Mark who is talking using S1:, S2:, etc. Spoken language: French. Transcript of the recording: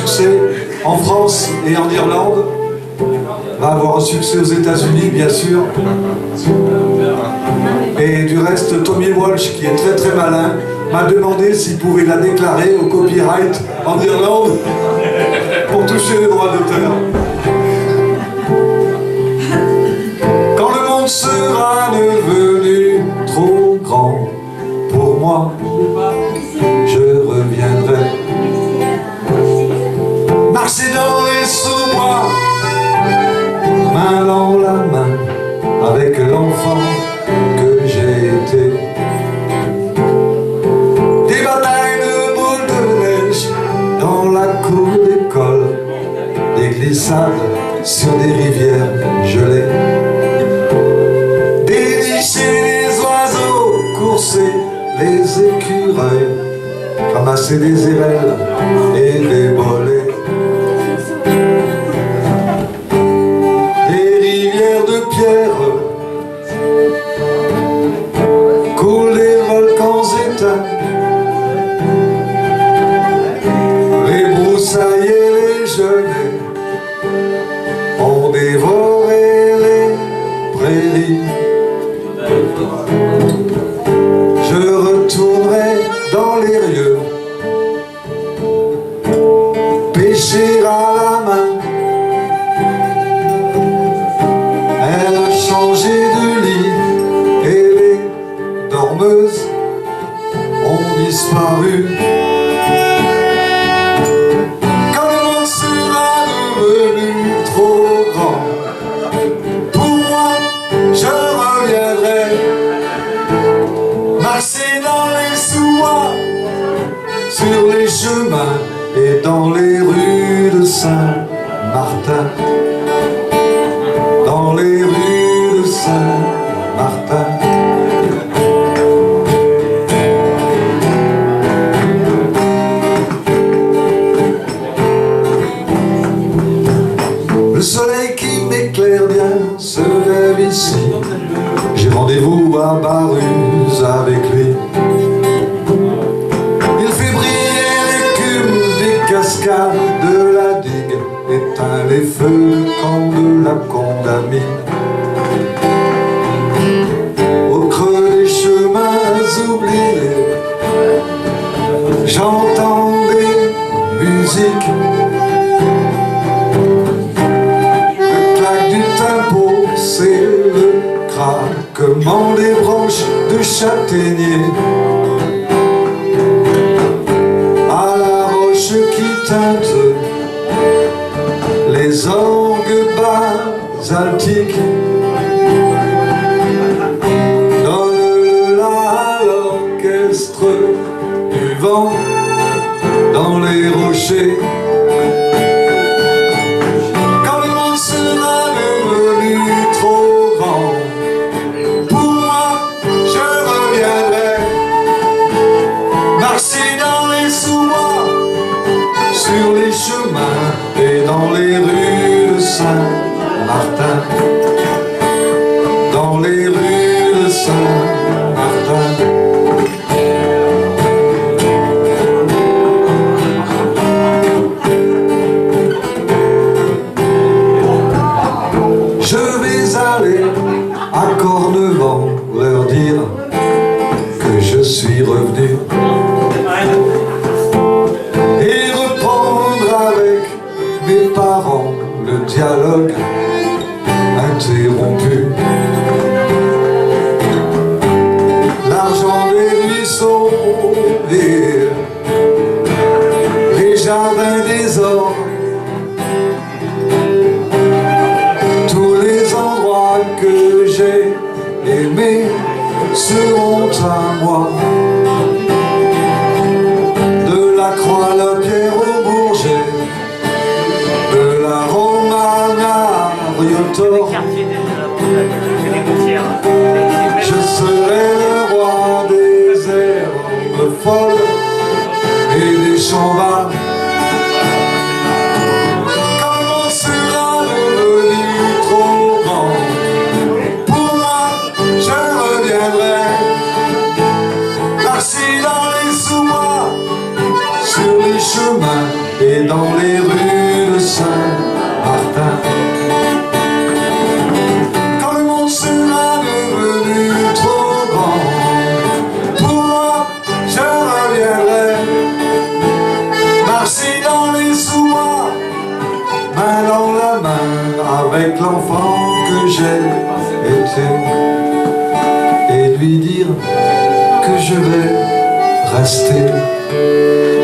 S1: succès en France et en Irlande, va avoir un succès aux États-Unis, bien sûr. Et du reste, Tommy Walsh, qui est très très malin, m'a demandé s'il pouvait la déclarer au copyright en Irlande pour toucher les droits d'auteur. Quand le monde sera devenu trop grand pour moi, je reviendrai marcher dans les sous-bois, main dans la main, avec l'enfant que j'ai été. Des batailles de boules de neige dans la cour d'école, des glissades sur des rivières gelées, dénicher les oiseaux, courser les écureuils, ramasser des érelles et des bolets. Coulent les volcans éteints, les broussailles et les genêts ont dévoré les prairies. Je retournerai dans les rieux, pêcher à la main. Elle a changé de lit et les dormeuses ont disparu. Quand le monde sera devenu trop grand pour moi, je reviendrai marcher dans les sous-bois, sur les chemins et dans les rues de Saint-Martin. Dans les rues de Saint-Martin. Le soleil qui m'éclaire bien se lève ici. J'ai rendez-vous à Barruse avec lui. Il fait briller l'écume des cascades de la digue, éteint les feux quand de la Condamine. Au creux des chemins oubliés, j'entends des musiques. Le claque du tempo, c'est le craquement des branches de châtaignier. À la roche qui teinte les orgues basaltiques, donne-le là à l'orchestre du vent dans les rochers. Quand le monde sera devenu trop grand pour moi, je reviendrai marcher dans les sous-bois, sur les chemins et dans les rues de Saint-Martin. Dans les rues de Saint-Martin. Je vais aller à Cornevent leur dire que je suis revenu. Mes parents, le dialogue interrompu. L'argent des ruisseaux et les jardins des ors, tous les endroits que j'ai aimés seront à moi. De la Croix, la Pierre au Bourget, de la Romane à Riotor, je serai le roi des herbes folles et des champs bas. Quand on sera devenu trop grand pour moi, je reviendrai marcher dans les sous-bois, sur les chemins et chanter dans les rues de Saint-Martin. Quand le monde sera devenu trop grand, pour moi, je reviendrai marcher dans les sous-bois, main dans la main avec l'enfant que j'ai été, et lui dire que je vais rester.